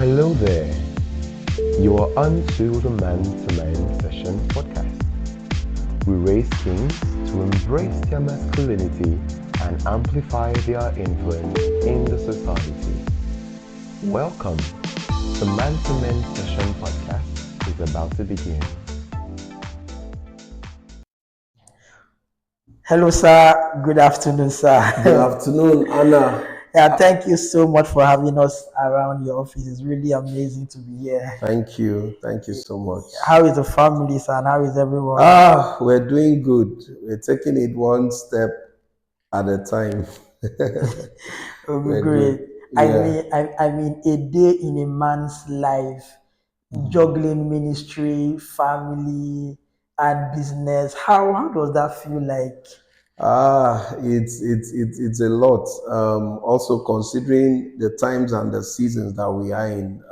Hello there. You are on to the Man Session podcast. We raise kings to embrace their masculinity and amplify their influence in the society. Welcome. The Man Session podcast is about to begin. Hello, sir. Good afternoon, sir. Good afternoon, Anna. Yeah, thank you so much for having us around your office. It's really amazing to be here. Thank you. Thank you so much. How is the family, sir? And how is everyone? We're doing good. We're taking it one step at a time. It'll be We're great. good. I Yeah. mean, I mean, a day in a man's life, juggling ministry, family, and business. How does that feel like? It's a lot. Also considering the times and the seasons that we are in,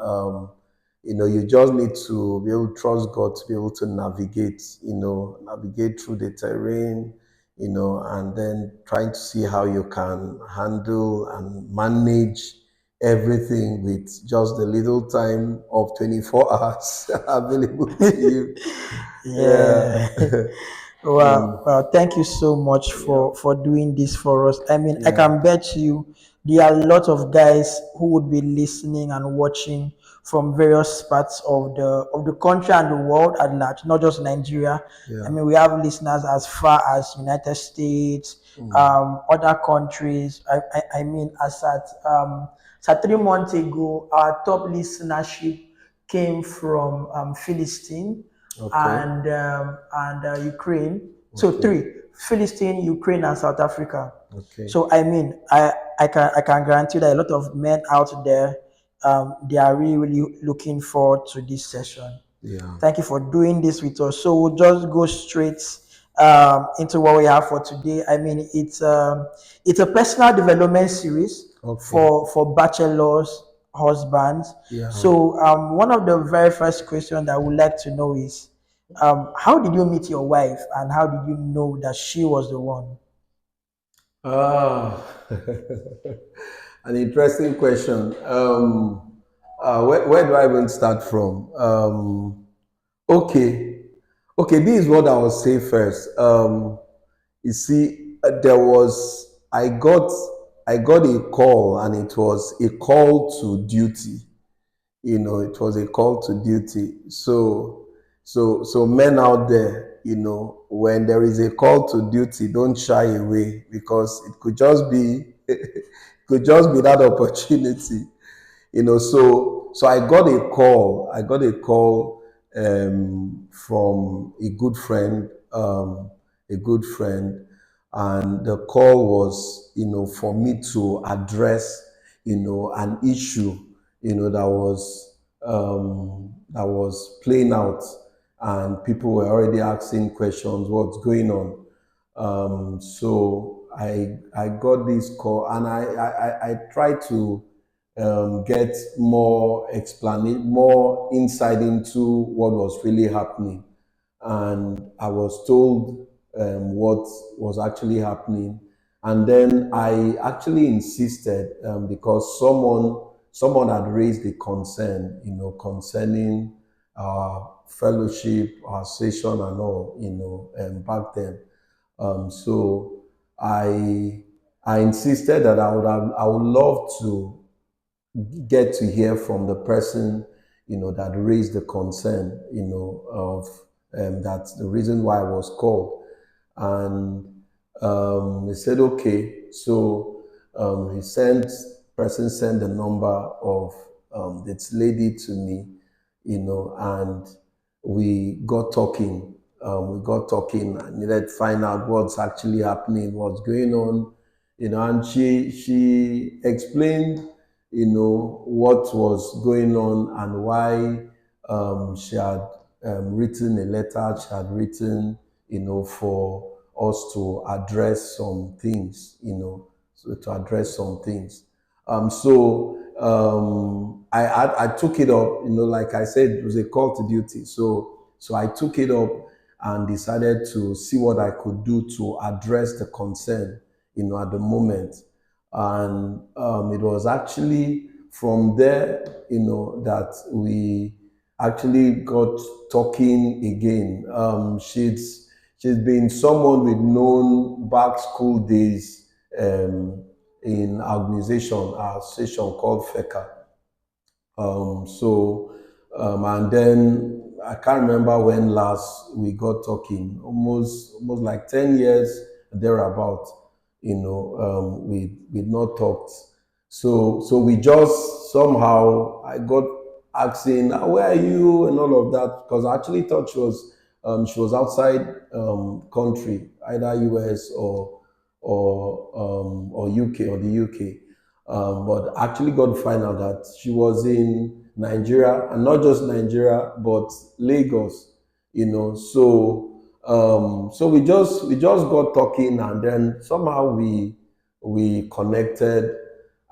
you just need to be able to trust God to be able to navigate, navigate through the terrain, and then trying to see how you can handle and manage everything with just the little time of 24 hours available to you. Yeah. Yeah. Well, thank you so much for doing this for us. I mean, I Yeah. can bet you there are a lot of guys who would be listening and watching from various parts of the country and the world at large, not just Nigeria. I Yeah. mean, we have listeners as far as United States, other countries. I mean, as at 3 months ago, our top listenership came from Philistine Okay. and Ukraine. So Okay. three: Philistine, Ukraine, and South Africa. Okay. So I mean, I can guarantee that a lot of men out there, they are really looking forward to this session. Yeah. Thank you for doing this with us. So we'll just go straight into what we have for today. I mean, it's a personal development series Okay. for bachelors, husbands. Yeah. So one of the very first questions that I would like to know is, how did you meet your wife, and how did you know that she was the one? Ah, an interesting question. Where do I even start from? Okay, okay. This is what I will say first. You see, I got a call, and it was a call to duty. It was a call to duty. So men out there, when there is a call to duty, don't shy away, because it could just be it could just be that opportunity. So I got a call from a good friend, and the call was, for me to address, an issue, that was playing out, and people were already asking questions, what's going on. So I got this call, and I tried to get more explanation, more insight into what was really happening. And I was told what was actually happening. And then I actually insisted, because someone had raised a concern, concerning our fellowship, our session, and all, back then. So I I insisted that I would love to get to hear from the person, that raised the concern, of that's the reason why I was called. And he said, okay. So person sent the number of this lady to me, and we got talking. I needed to find out what's actually happening, what's going on, and she explained, what was going on, and why she had written a letter. She had written, for us to address some things, to address some things. I took it up, like I said, it was a call to duty. So I took it up and decided to see what I could do to address the concern, at the moment. And it was actually from there, that we actually got talking again. She's been someone we've known back school days, in our association called FECA. And then I can't remember when last we got talking. Almost like 10 years thereabout. We'd not talked. So we just somehow I got asking, "Ah, where are you?" and all of that, because I actually thought she was outside country, either US or UK or the UK. But actually got to find out that she was in Nigeria, and not just Nigeria, but Lagos. So we just got talking, and then somehow we connected,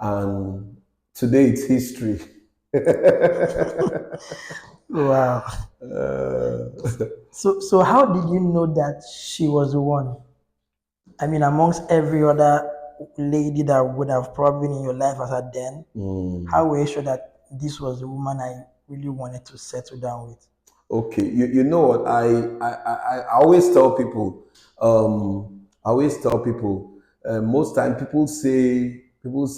and today it's history. Wow. So how did you know that she was the one? I mean, amongst every other lady that would have probably been in your life as at then, how were you sure that this was the woman I really wanted to settle down with? Okay, you know what, I always tell people, most time people say, when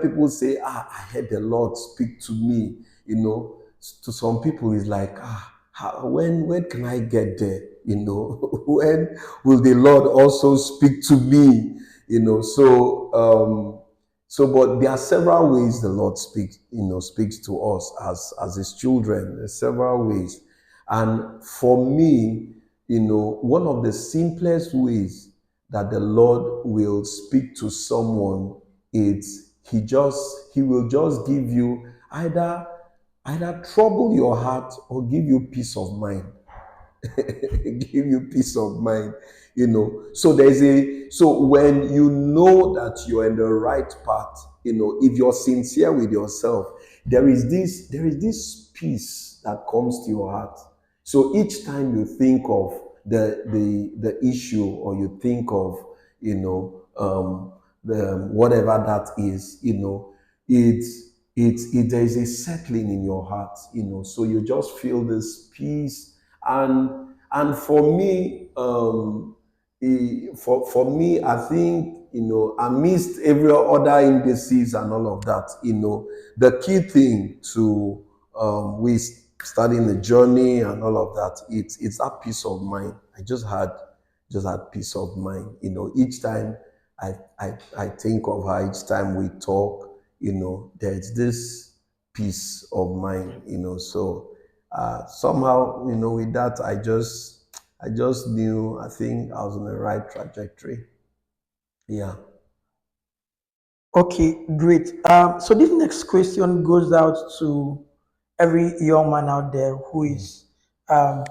people say, I heard the Lord speak to me, to some people it's like, when can I get there, when will the Lord also speak to me, but there are several ways the Lord speaks to us as His children. There's several ways, and for me, one of the simplest ways that the Lord will speak to someone is He will just give you either trouble your heart or give you peace of mind. Give you peace of mind. So when you know that you're in the right path, if you're sincere with yourself, there is this peace that comes to your heart. So each time you think of the issue, or you think of, the whatever that is, there is a settling in your heart, so you just feel this peace. And for me, I think, amidst every other indices and all of that, the key thing to, we starting the journey and all of that, it's that peace of mind. I just had peace of mind. Each time I think of her, each time we talk, there's this peace of mind. So somehow, with that, I just knew, I think I was on the right trajectory. Yeah. Okay, great. So this next question goes out to every young man out there who is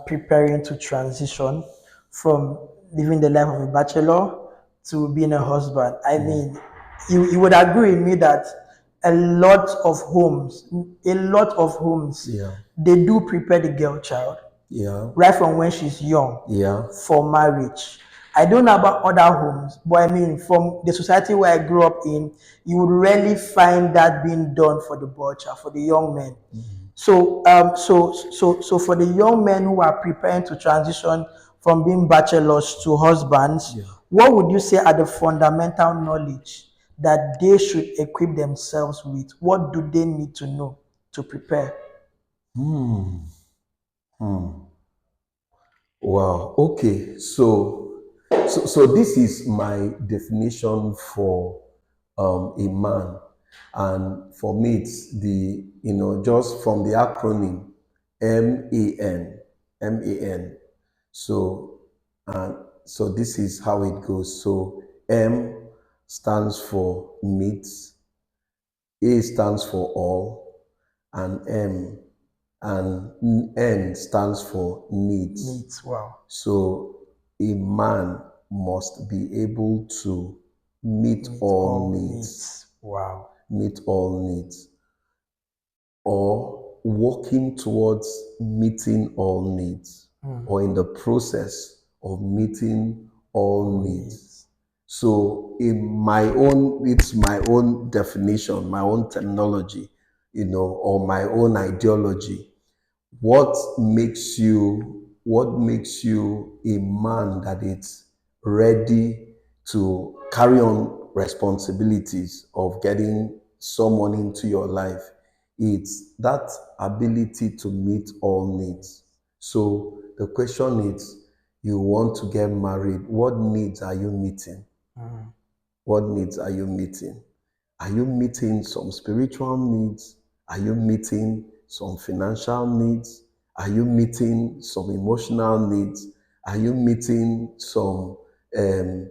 preparing to transition from living the life of a bachelor to being a husband. I mean, you would agree with me that a lot of homes, Yeah. they do prepare the girl child Yeah. right from when she's young Yeah. for marriage. I don't know about other homes, but I mean, from the society where I grew up in, you would rarely find that being done for the boy child, for the young men. So for the young men who are preparing to transition from being bachelors to husbands, what would you say are the fundamental knowledge that they should equip themselves with? What do they need to know to prepare? Wow. Okay. So this is my definition for a man, and for me it's just from the acronym M-A-N, M-A-N. So and so this is how it goes. So M stands for meet, A stands for all, and N stands for needs. Needs. Wow. So a man must be able to meet Meet all all needs, needs. Wow. meet all needs, or working towards meeting all needs, or in the process of meeting all needs. So in my own, it's my own definition, my own terminology, or my own ideology. What makes you a man that is ready to carry on responsibilities of getting someone into your life? It's that ability to meet all needs. So the question is, you want to get married, what needs are you meeting? What needs are you meeting? Are you meeting some spiritual needs? Are you meeting some financial needs? Are you meeting some emotional needs? Are you meeting some um,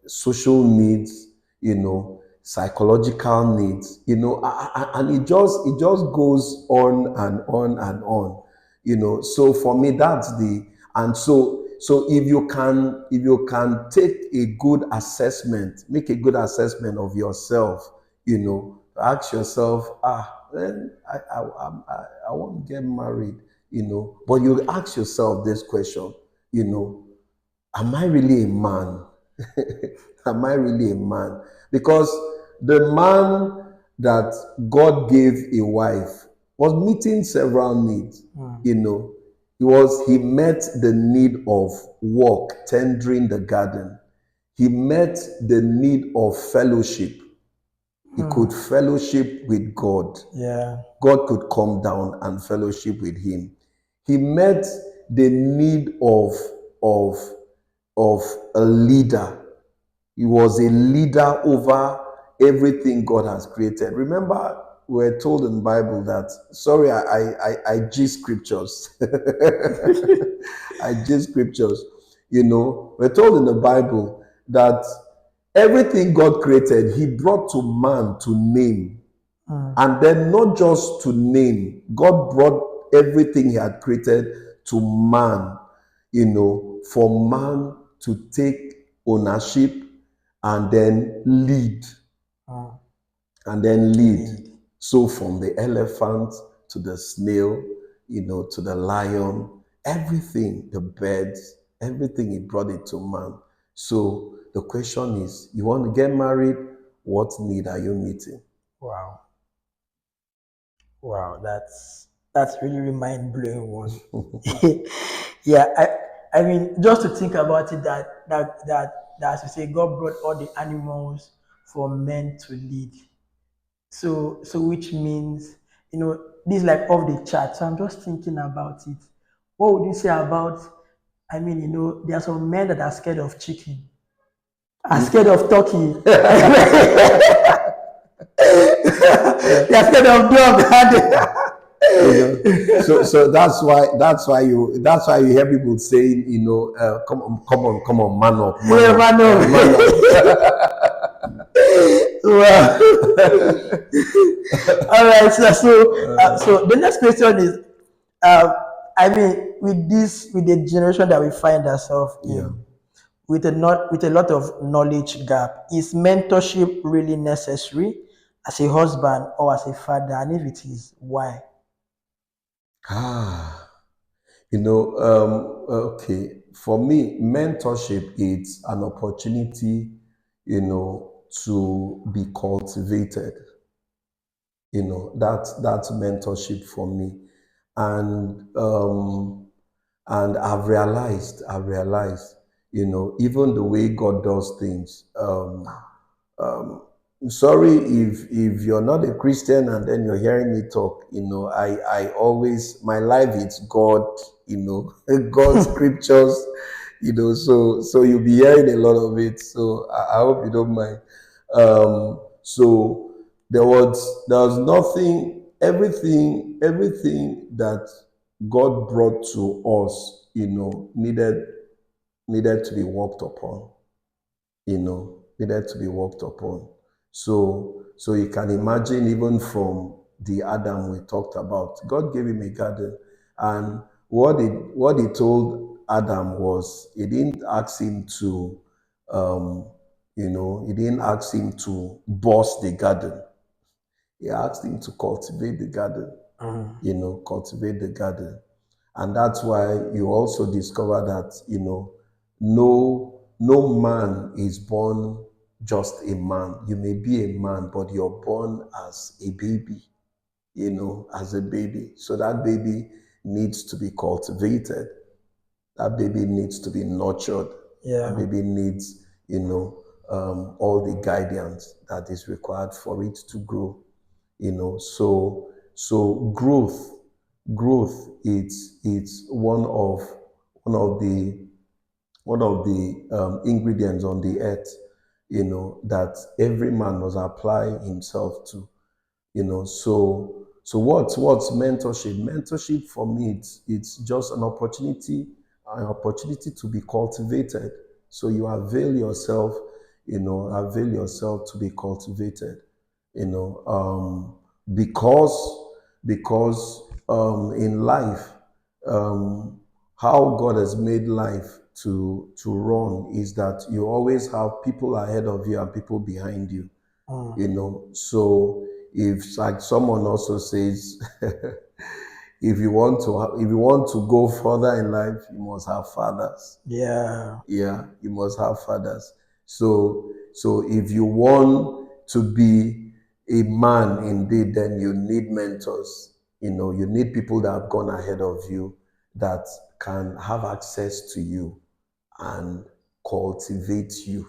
social needs? Psychological needs. And it just goes on and on and on. So for me, that's the and so if you can take a good assessment, make a good assessment of yourself, ask yourself, then I want to get married, but you ask yourself this question, you know am I really a man? Am I really a man? Because the man that God gave a wife was meeting several needs. He met the need of work, tendering the garden. He met the need of fellowship. He could fellowship with God. Yeah. God could come down and fellowship with him. He met the need of of a leader. He was a leader over everything God has created. Remember, we're told in the Bible that, sorry, I G scriptures. I G scriptures. We're told in the Bible that everything God created, he brought to man to name. And then not just to name, God brought everything he had created to man, for man to take ownership and then lead. And then lead. So from the elephant to the snail, to the lion, everything, the birds, everything, he brought it to man. So the question is, you want to get married? What need are you meeting? Wow. Wow, that's really mind blowing one. Yeah, I mean, just to think about it, that as you say, God brought all the animals for men to lead. So which means, this is like off the chart. So I'm just thinking about it. What would you say about? I mean, there are some men that are scared of chicken, are scared of turkey, they are scared of dog. So that's why you hear people saying, come on, man up, man Yeah, up, man, no. man up. Wow. All right. So the next question is, uh, I mean, with the generation that we find ourselves Yeah. in, with a lot of knowledge gap, is mentorship really necessary as a husband or as a father? And if it is, why? Ah, okay. For me, mentorship is an opportunity, to be cultivated. That's mentorship for me. And I've realized, even the way God does things. Sorry if you're not a Christian and then you're hearing me talk. I always, my life is God. God's scriptures. So you'll be hearing a lot of it. So I hope you don't mind. So there was nothing, everything that God brought to us, needed to be worked upon, needed to be worked upon. So you can imagine, even from the Adam we talked about, God gave him a garden, and what he told Adam was, he didn't ask him to, he didn't ask him to boss the garden. He asked him to cultivate the garden, cultivate the garden. And that's why you also discover that, no no man is born just a man. You may be a man, but you're born as a baby, as a baby. So that baby needs to be cultivated. That baby needs to be nurtured. That Yeah. baby needs, all the guidance that is required for it to grow. So growth, it's one of the ingredients on the earth, that every man must apply himself to. So what's mentorship? Mentorship for me, it's just an opportunity to be cultivated. So you avail yourself to be cultivated, because in life, how God has made life to run is that you always have people ahead of you and people behind you. So if, like someone also says, if you want to go further in life, you must have fathers. Yeah. Yeah, you must have fathers. So if you want to be a man indeed, then you need mentors. You need people that have gone ahead of you, that can have access to you and cultivate you.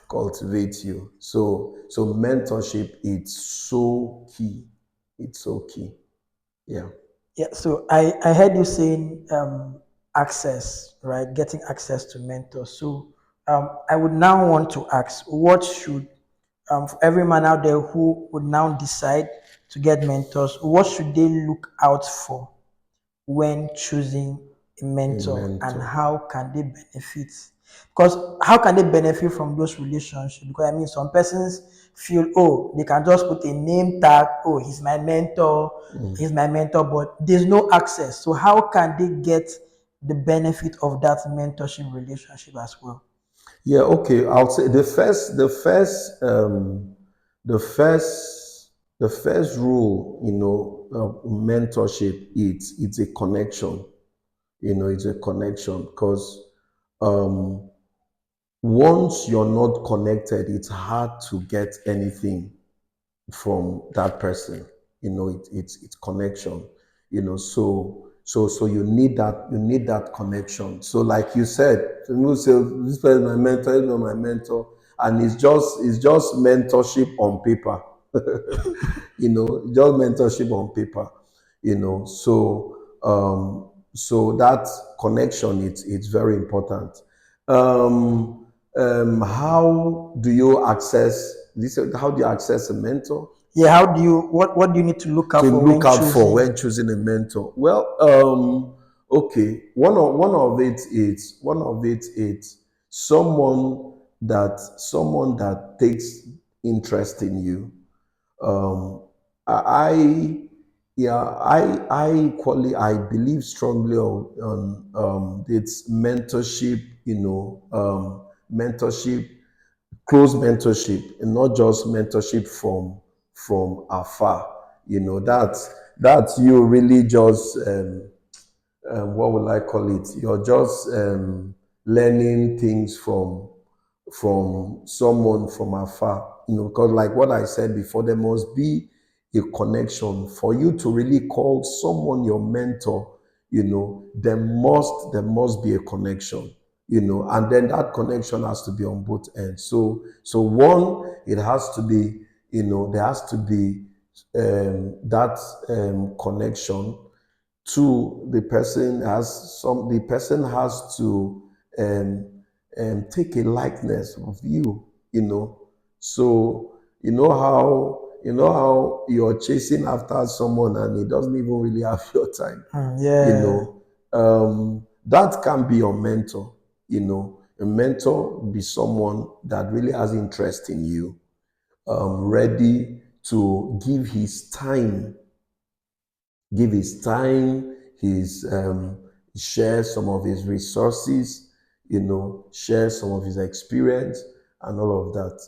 Cultivate you. So mentorship, it's so key. It's so key. Yeah. Yeah, so I heard you saying access, right? Getting access to mentors. So I would now want to ask, what should for every man out there who would now decide to get mentors, what should they look out for when choosing a A mentor, and mentor. how can they benefit? Because how can they benefit from those relationships? Because I mean, some persons feel, oh, they can just put a name tag, oh, he's my mentor, but there's no access. So how can they get the benefit of that mentorship relationship as well? Yeah, okay. I'll say the first rule, of mentorship, it's a connection. It's a connection, because um, once you're not connected, it's hard to get anything from that person. It's connection. So you need that connection. So like you said, people say, this person is my mentor, this is not my mentor, and it's just mentorship on paper. Just mentorship on paper. So that connection, it's very important. How do you access this? How do you access a mentor? Yeah, what do you need to look out To for look when out for choosing? when choosing a mentor? Well, okay. One of it is someone that takes interest in you. Um, I yeah, I equally, I believe strongly on its mentorship. Mentorship, close mentorship, and not just mentorship from afar. That's you really just, what will I call it? You're just learning things from someone from afar. Because like what I said before, there must be a connection for you to really call someone your mentor. There must be a connection. And then that connection has to be on both ends. So one, it has to be, there has to be that connection. Two, the person has to um, take a likeness of you. So you know how you're chasing after someone and he doesn't even really have your time. Yeah. That can be your mentor. A mentor will be someone that really has interest in you, ready to give his time, his share some of his resources, share some of his experience and all of that.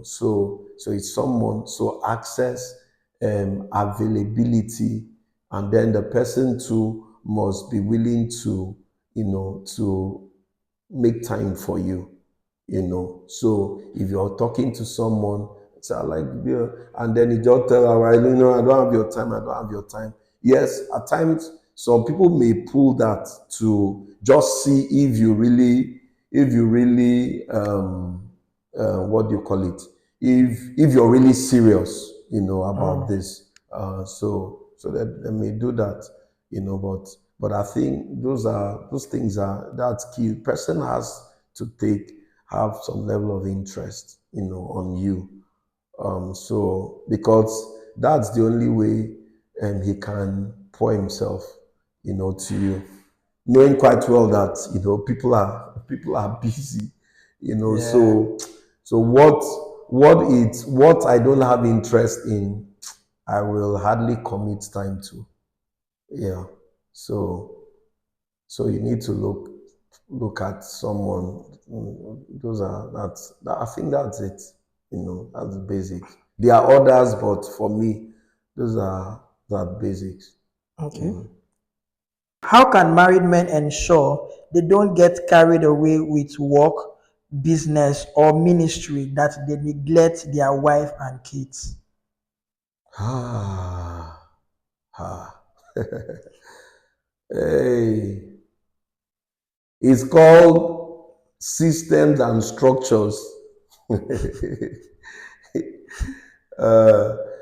So it's someone, so access, availability, and then the person too must be willing to make time for you, So if you're talking to someone, say, I like, yeah, and then you just tell her, I don't have your time, I don't have your time. Yes, at times, some people may pull that to just see if you really, what do you call it? If you're really serious, about this. So that they may do that, but I think those things that's key. Person has to have some level of interest, on you. So because that's the only way he can pour himself, to you, knowing quite well that people are busy, Yeah. so what I don't have interest in, I will hardly commit time to. Yeah. So you need to look at someone. I think that's it. That's the basics. There are others, but for me, those are that basics. Okay. How can married men ensure they don't get carried away with work, business, or ministry that they neglect their wife and kids? Ah, ah. Hey, it's called systems and structures.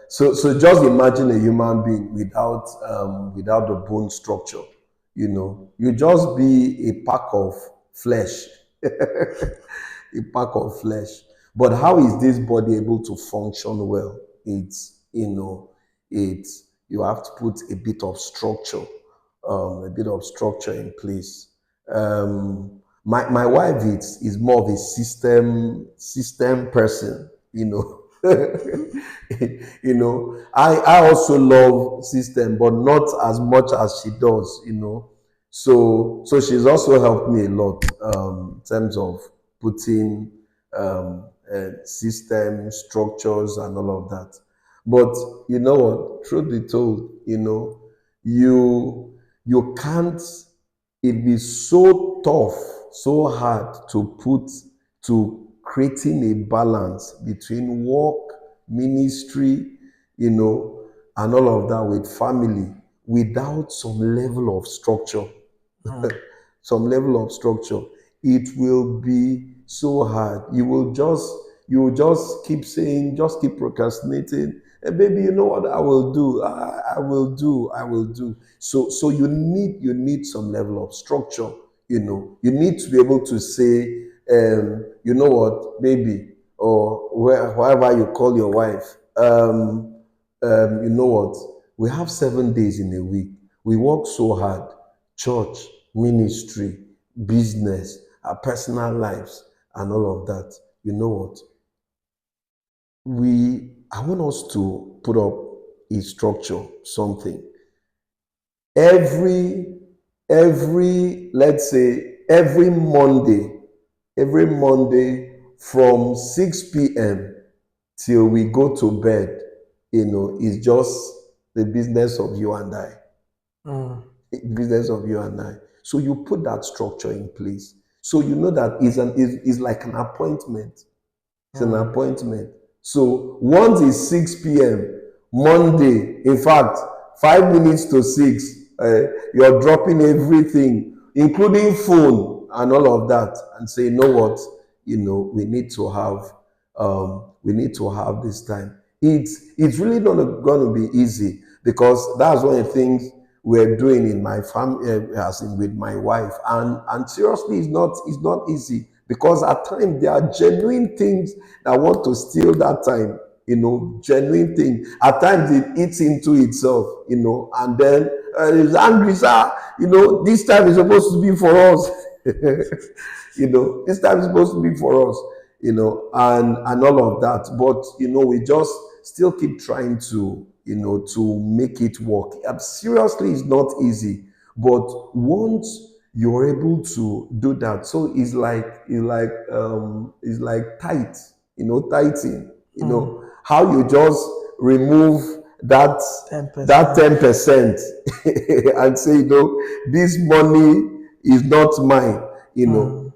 So just imagine a human being without the bone structure. You just be a pack of flesh, a pack of flesh. But how is this body able to function well? It's you have to put a bit of structure in place. My wife is more of a system person. I also love system, but not as much as she does. So she's also helped me a lot, in terms of putting system structures and all of that. But you know what? Truth be told, you can't. It be so tough, so hard to put to creating a balance between work, ministry, and all of that with family without some level of structure. Some level of structure. It will be so hard. You will just keep saying, just keep procrastinating. Baby, you know what I will do? I will do. I will do. So you need some level of structure. You need to be able to say, you know what, baby, or whoever you call your wife. You know what? We have 7 days in a week. We work so hard. Church, ministry, business, our personal lives, and all of that. You know what? I want us to put up a structure, something. Every let's say every Monday from 6 p.m. till we go to bed, is just the business of you and I. Business of you and I. So you put that structure in place. So you know that is like an appointment. It's an appointment. So once it's 6 p.m. Monday, in fact, 5 minutes to 6, you're dropping everything, including phone and all of that, and say, you know what, we need to have this time. It's really not going to be easy, because that's one of the things we're doing in my family, as in with my wife, and seriously, it's not easy, because at times there are genuine things that want to steal that time. Genuine thing. At times it eats into itself. And then it's angry, sir. This time is supposed to be for us. This time is supposed to be for us. And all of that. But we just still keep trying to make it work. Seriously, it's not easy. But once you're able to do that, so it's like tighting, how you just remove that 10%. 10% and say, this money is not mine.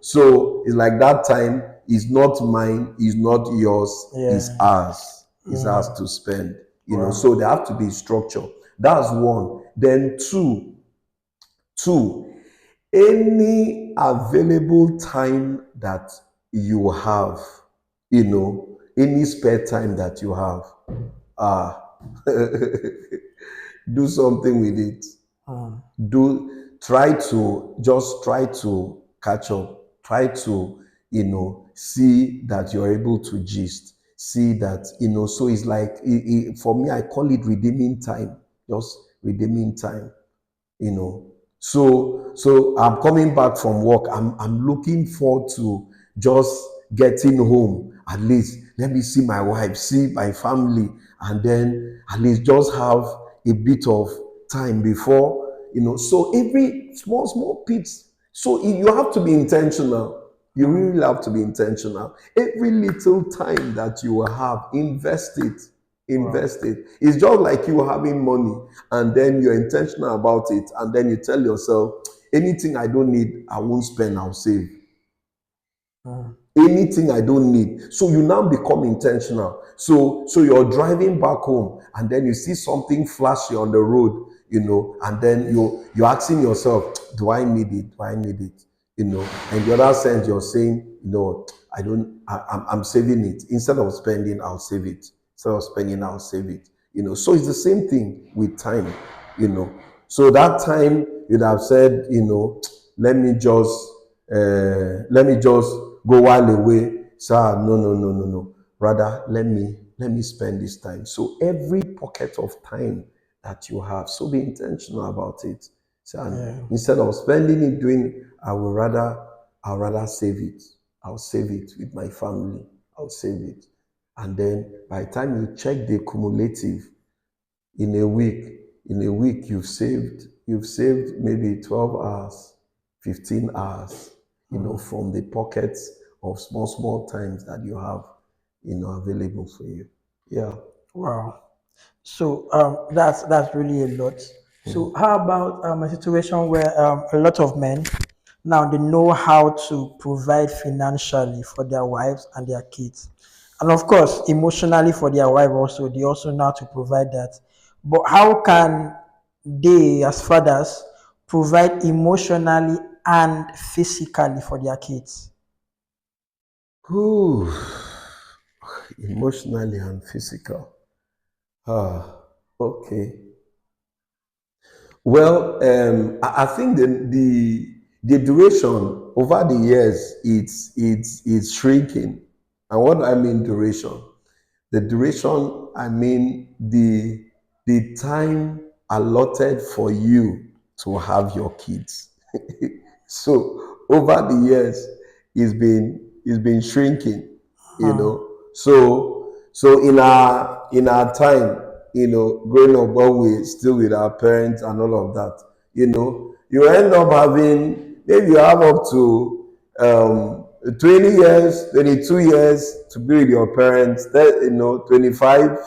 So it's like that time is not mine, is not yours, is Yeah. ours. Is ours to spend. Wow. So there have to be structure. That's one. Then two, any available time that you have, any spare time that you have, ah, do something with it. Try to catch up, try to see that you're able to gist, see that so it's like for me, I call it redeeming time, just redeeming time. So I'm coming back from work. I'm looking forward to just getting home. At least let me see my wife, see my family, and then at least just have a bit of time before, so every small bits. So you have to be intentional. You really have to be intentional. Every little time that you have, invest it. Wow. Invest it. It's just like you having money and then you're intentional about it, and then you tell yourself, anything I don't need, I won't spend, I'll save. Anything I don't need. So you now become intentional. So you're driving back home and then you see something flashy on the road, and then you're asking yourself, do I need it? Do I need it? And the other sense you're saying, I don't, I'm saving it. Instead of spending, I'll save it. Instead of spending, I'll save it. So it's the same thing with time, you know. So that time you'd have said, let me just go while away. Sir, no, no, no, no, no. Rather, let me spend this time. So every pocket of time that you have, so be intentional about it. So, and Yeah. instead of spending it doing, I'll rather save it. I'll save it with my family. I'll save it. And then by the time you check the cumulative, in a week you've saved maybe 12 hours, 15 hours, from the pockets of small times that you have, available for you. Yeah. Wow. So that's really a lot. So how about a situation where a lot of men now they know how to provide financially for their wives and their kids, and of course emotionally for their wife also. They also know how to provide that. But how can they, as fathers, provide emotionally and physically for their kids? Whew. Emotionally and physical. Okay. Well, I think the duration over the years it's shrinking. And what do I mean duration? The duration, I mean the time allotted for you to have your kids. So over the years, it's been shrinking, So in our time, growing up when we still with our parents and all of that, you end up having, maybe you have up to 20 years, 22 years to be with your parents, 25.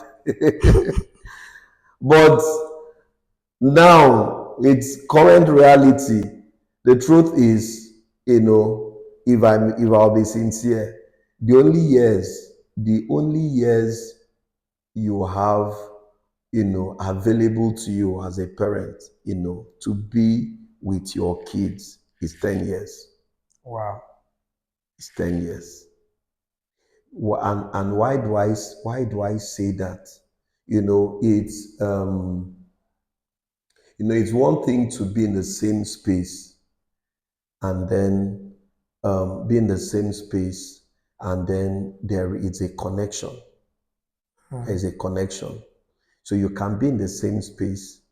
But now, it's current reality. The truth is, if I'll be sincere, the only years you have, available to you as a parent, to be with your kids is 10 years. Wow. It's 10 years. And why do I say that? It's one thing to be in the same space and then be in the same space, and then there is a connection. There is a connection. So you can be in the same space,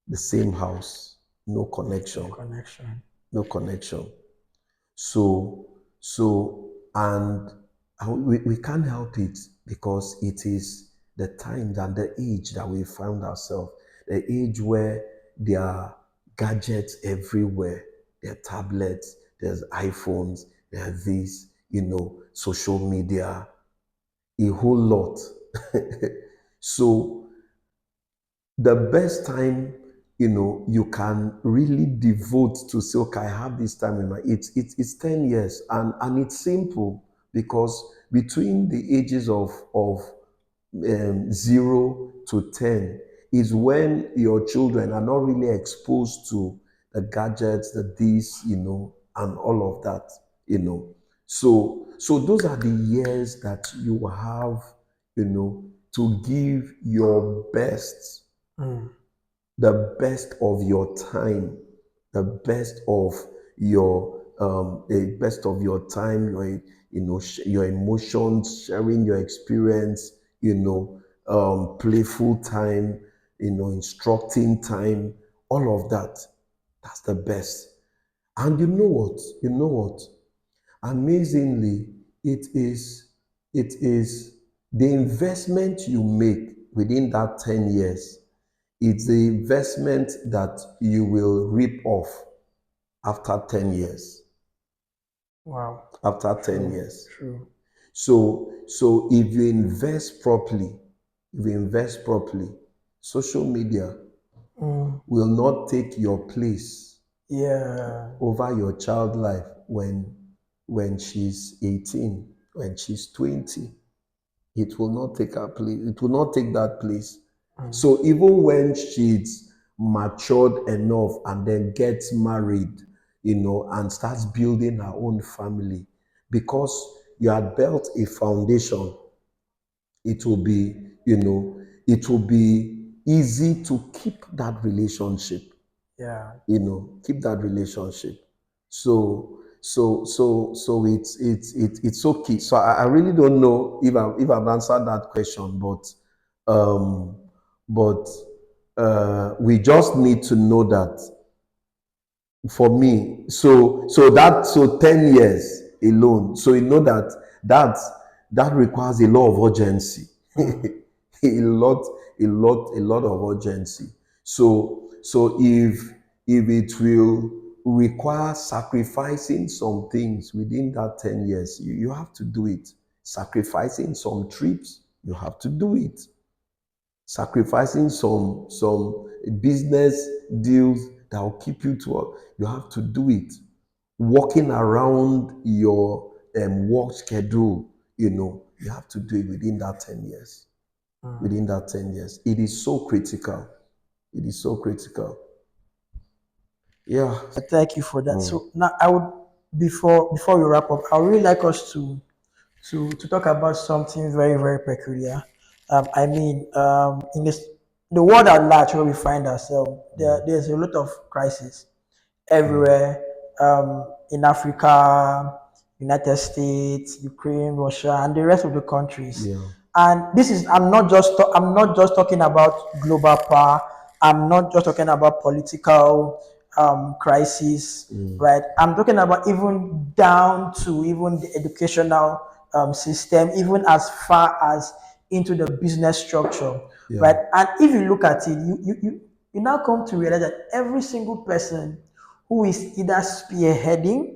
the same house, no connection, Connection. no connection. So we can't help it, because it is the times and the age that we found ourselves, the age where there are gadgets everywhere, there are tablets, there's iPhones, there are these, social media, a whole lot. So the best time, you can really devote to say, okay, I have this time in my, it's 10 years, and it's simple, because between the ages of 0 to 10 is when your children are not really exposed to the gadgets, the this, and all of that, so those are the years that you have, to give your best, the best of your time, the best of your time, your emotions, sharing your experience, playful time, instructing time, all of that. That's the best. And you know what? Amazingly, it is the investment you make within that 10 years. It's the investment that you will reap off after 10 years. Wow. After 10 True. years. True. So if you invest properly, social media will not take your place Yeah. over your child life when she's 18, when she's 20. It will not take her place. It will not take that place. So even when she's matured enough and then gets married, and starts building her own family, because you had built a foundation, it will be, easy to keep that relationship, Yeah. keep that relationship. So it's okay. So I really don't know if I've answered that question, um but we just need to know that, for me, so 10 years alone, so that that requires a lot of urgency. a lot a lot of urgency. So if it will require sacrificing some things within that 10 years, you have to do it. Sacrificing some trips, you have to do it. Sacrificing some business deals that will keep you to, you have to do it. Working around your work schedule, you have to do it within that 10 years. Within that 10 years, it is so critical. It is so critical. Yeah. Thank you for that. So now I would, before we wrap up, I would really like us to talk about something very, very peculiar. In this the world at large where we find ourselves, there's a lot of crisis everywhere, in Africa, United States, Ukraine, Russia, and the rest of the countries. Yeah. And this is, I'm not just talking about global power. I'm not just talking about political crisis, right? I'm talking about even down to even the educational system, even as far as into the business structure, Yeah. right? And if you look at it, you now come to realize that every single person who is either spearheading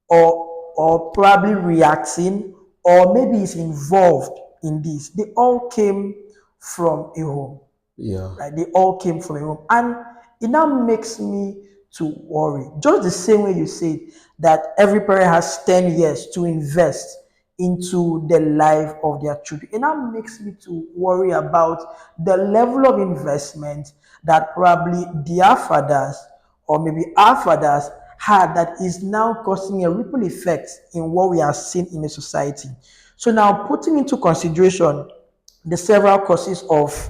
or probably reacting or maybe is involved in this, they all came from a home, Yeah. right? They all came from a home. And it now makes me to worry. Just the same way you said that every parent has 10 years to invest into the life of their children. It now makes me to worry about the level of investment that probably their fathers or maybe our fathers had, that is now causing a ripple effect in what we are seeing in the society. So now, putting into consideration the several causes of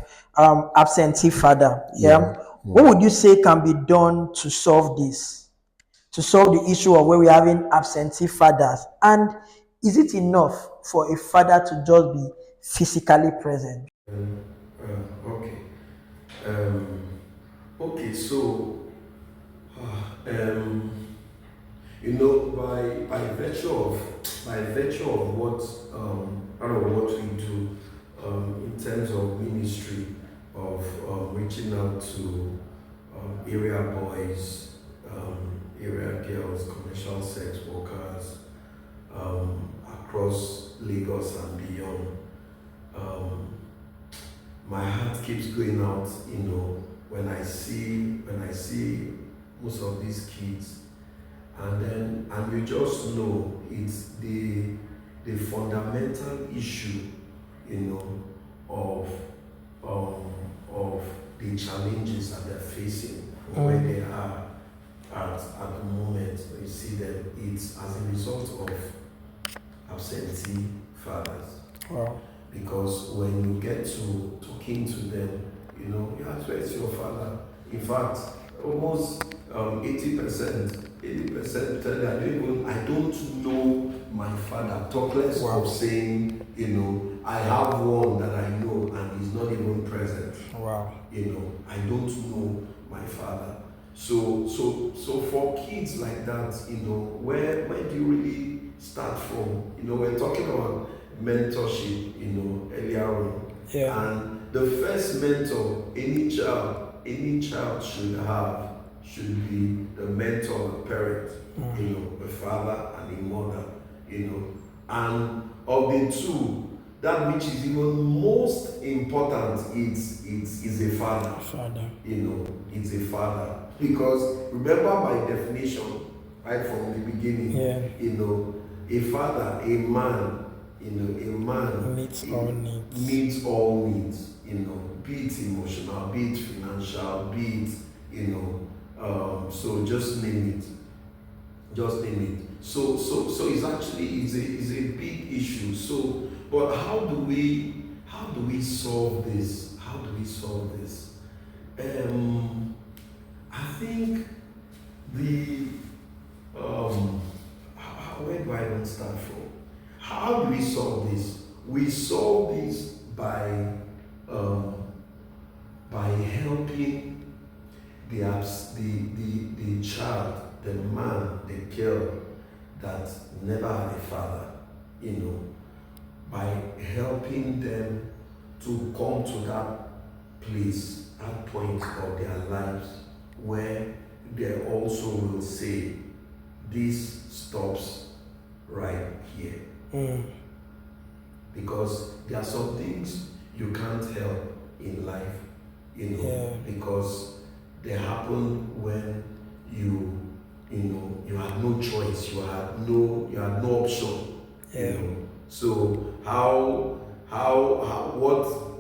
absentee father, yeah, what would you say can be done to solve this? To solve the issue of where we're having absentee fathers? And is it enough for a father to just be physically present? Okay. Um, okay. So, um, by virtue of what, out of what we do, in terms of ministry, of reaching out to area boys, area girls, commercial sex workers, across Lagos and beyond. Um, my heart keeps going out, when I see most of these kids, and you just know it's the fundamental issue, of of the challenges that they're facing where they are at the moment. You see them, it's as a result of absentee fathers. Wow. Because when you get to talking to them, you ask, where's your father? In fact, almost 80% tell you, I don't know my father. Talk less of saying, I have one that I know and he's not even present. Wow. I don't know my father. So for kids like that, where do you really start from? We're talking about mentorship, earlier on. Yeah. And the first mentor any child should be the mentor of a parent, a father and a mother, And of the two, that which is even most important is a father. It's a father. Because remember my definition right from the beginning, a father, a man, a man meets all needs, be it emotional, be it financial, be it, so just name it. So it's actually is a big issue. So, but how do we solve this? I think where do I even start from? How do we solve this? We solve this by helping the child, the man, the girl that never had a father, by helping them to come to that place, that point of their lives where they also will say, this stops right here. Because there are some things you can't help in life, because they happen when you had no choice, you had no option. So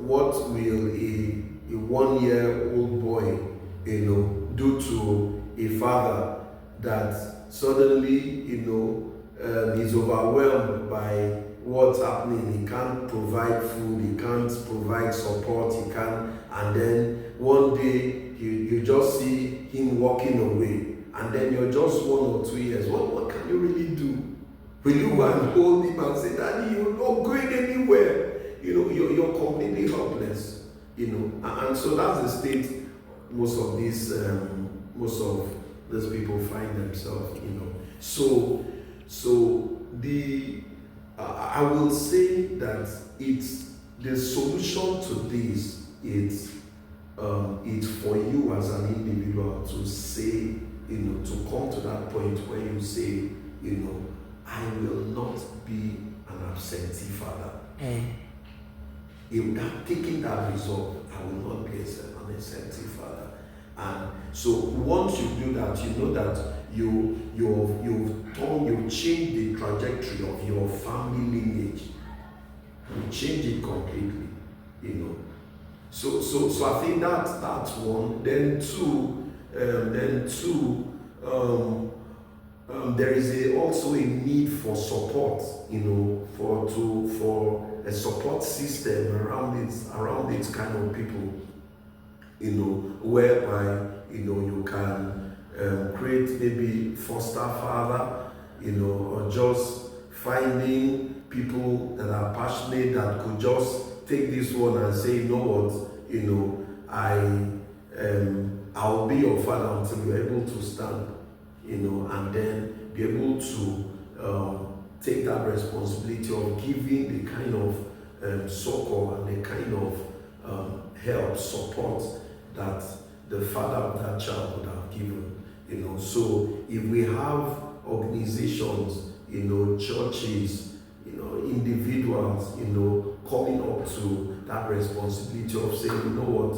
what will a 1-year-old boy do to a father that suddenly is overwhelmed by what's happening? He can't provide food, he can't provide support, and then one day you just see him walking away, and then you're just 1 or 2 years. What can you really do? Will you go and hold him and say, Daddy, you're not going anywhere? You're completely helpless. And so that's the state most of these people find themselves. So I will say that it's the solution to this. It's for you as an individual to say, to come to that point where you say, I will not be an absentee father. Taking that resolve, I will not be an absentee father. And so once you do that, you know that you've changed the trajectory of your family lineage. You change it completely, So I think that's one. Then two, there is also a need for support, for a support system around these kind of people, whereby you can create maybe foster father, or just finding people that are passionate that could just take this one and say, you know what, I'll be your father until you're able to stand, and then be able to take that responsibility of giving the kind of succor and the kind of help, support that the father of that child would have given. So if we have organizations, churches, individuals, coming up to that responsibility of saying, you know what,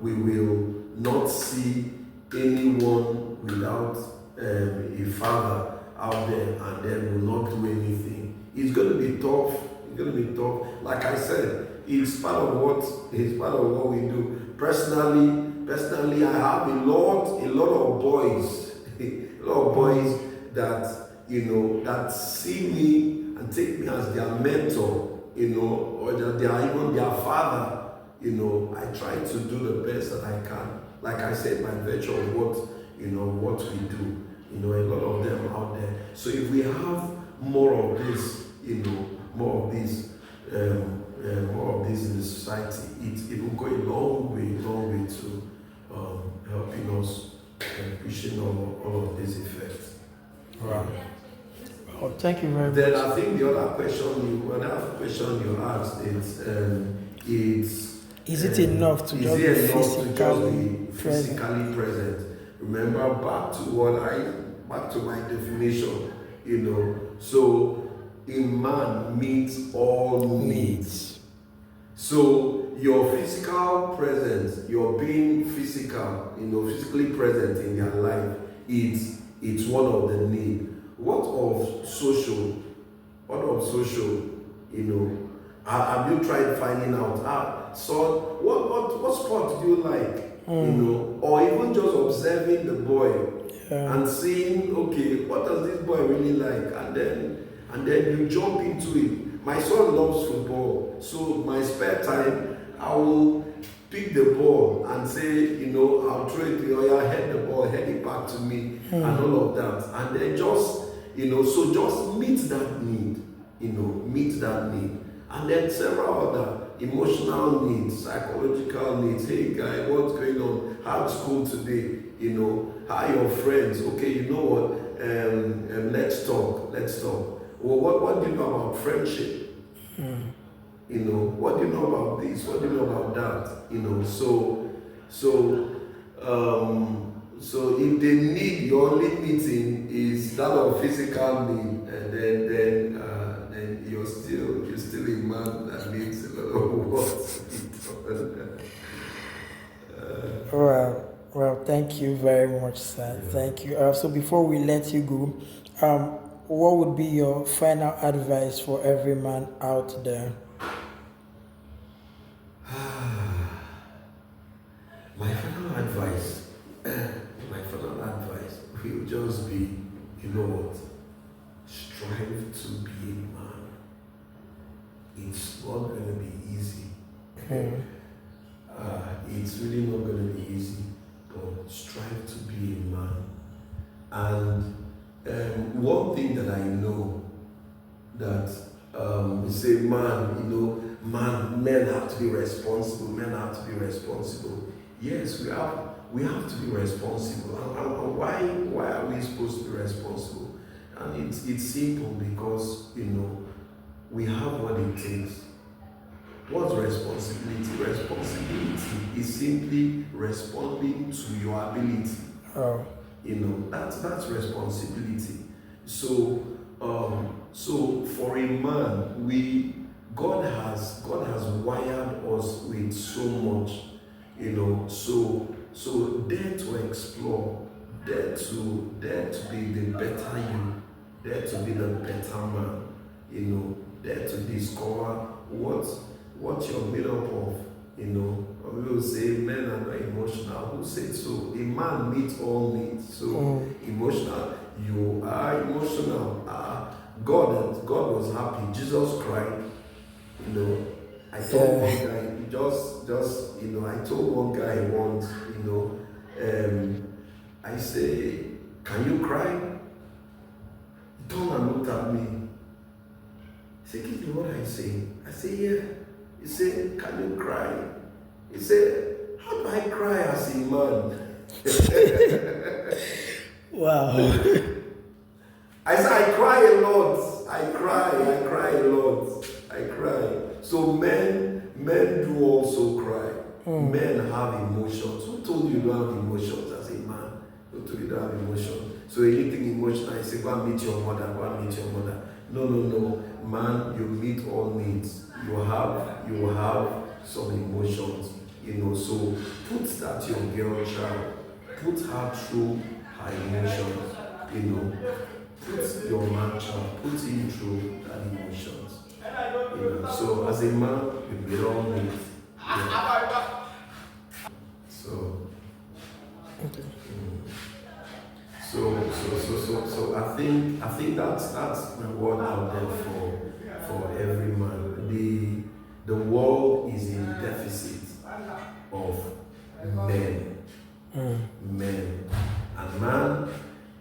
we will not see anyone without a father out there and then will not do anything. It's going to be tough. It's going to be tough. Like I said, it's part of what we do. Personally, I have a lot of boys, that that see me and take me as their mentor, or that they are even their father. I try to do the best that I can. Like I said, by virtue of what we do, a lot of them out there. So if we have more of this, more of this in the society, it will go a long way to helping us and pushing all of these effects. Right. Oh, thank you very much. Then I think the other question you asked is it enough to just be physically present? Remember back to my definition, so a man meets all needs. So your physical presence, your being physical, physically present in their life, it's one of the needs. What of social? Have you tried finding out? So what sport do you like? Or even just observing the boy and seeing, okay, what does this boy really like? And then you jump into it. My son loves football, so my spare time, I will pick the ball and say, I'll throw it, head the ball, head it back to me, and all of that. And then just, so just meet that need, And then several other emotional needs, psychological needs. Hey guy, what's going on? How's school today? How are your friends? Okay, you know what? Let's talk. Well, what do you know about friendship? What do you know about this? What do you know about that? So if the need you're only meeting is that of physical need, then you're still a man that needs a lot of work. Well, thank you very much, sir. Yeah. Thank you. So before we let you go, what would be your final advice for every man out there? My final advice will just be, strive to be a man. It's not going to be easy. It's really not going to be easy, but strive to be a man. And one thing that I know that say, men have to be responsible. Yes, we have to be responsible. And why are we supposed to be responsible? And it's simple because we have what it takes. What's responsibility? Responsibility is simply responding to your ability. That's responsibility. So for a man, God has wired us with so much, so dare to explore, dare to be the better you, dare to be the better man, dare to discover what you're made up of. We will say men are not emotional. Who said so? A man meets all needs. So emotional, you are emotional. God was happy. Jesus cried. I told one guy, I told one guy once, I say, can you cry? He turned and looked at me. He said, Kingsley, what are you saying? I say, yeah. He said, can you cry? He said, how do I cry as a man? Wow. I said, I cry a lot. I cry a lot. I cry. So men do also cry. Men have emotions. Who told you don't have emotions as a man? Who told you don't have emotions? So anything emotional, I say, go and meet your mother. No. Man, you meet all needs. you will have some emotions, so put that your girl child, put her through her emotions, put your man child, put him through that emotions. So as a man, we all need. Yeah. So Okay. So I think that's my word out there for every man. The world is in deficit of men. Men. And man,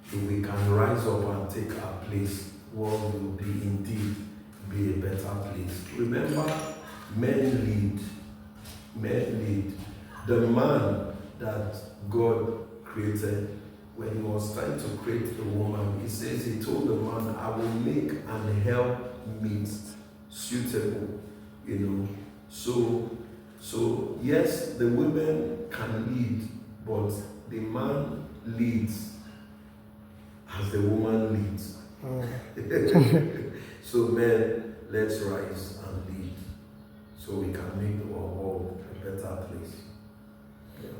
if we can rise up and take our place, world will be indeed be a better place. Remember, men lead. Men lead. The man that God created, when he was trying to create the woman, he says he told the man, I will make an help meet suitable, So yes, the women can lead, but the man leads as the woman leads. So men, let's rise and lead so we can make the world a better place. Yeah.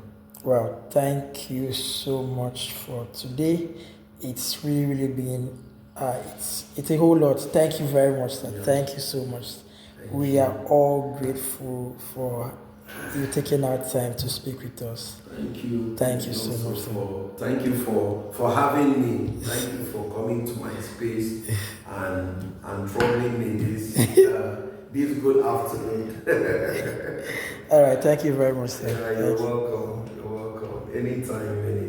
Well, thank you so much for today. It's really been it's a whole lot. Thank you very much, sir. Yeah. Thank you so much. We you. are all grateful for you taking our time to speak with us. Thank you. Thank you so much, sir. Thank you for having me. Thank you for coming to my space and troubling me this good afternoon. All right, thank you very much, sir. You're welcome. You're welcome. Anytime.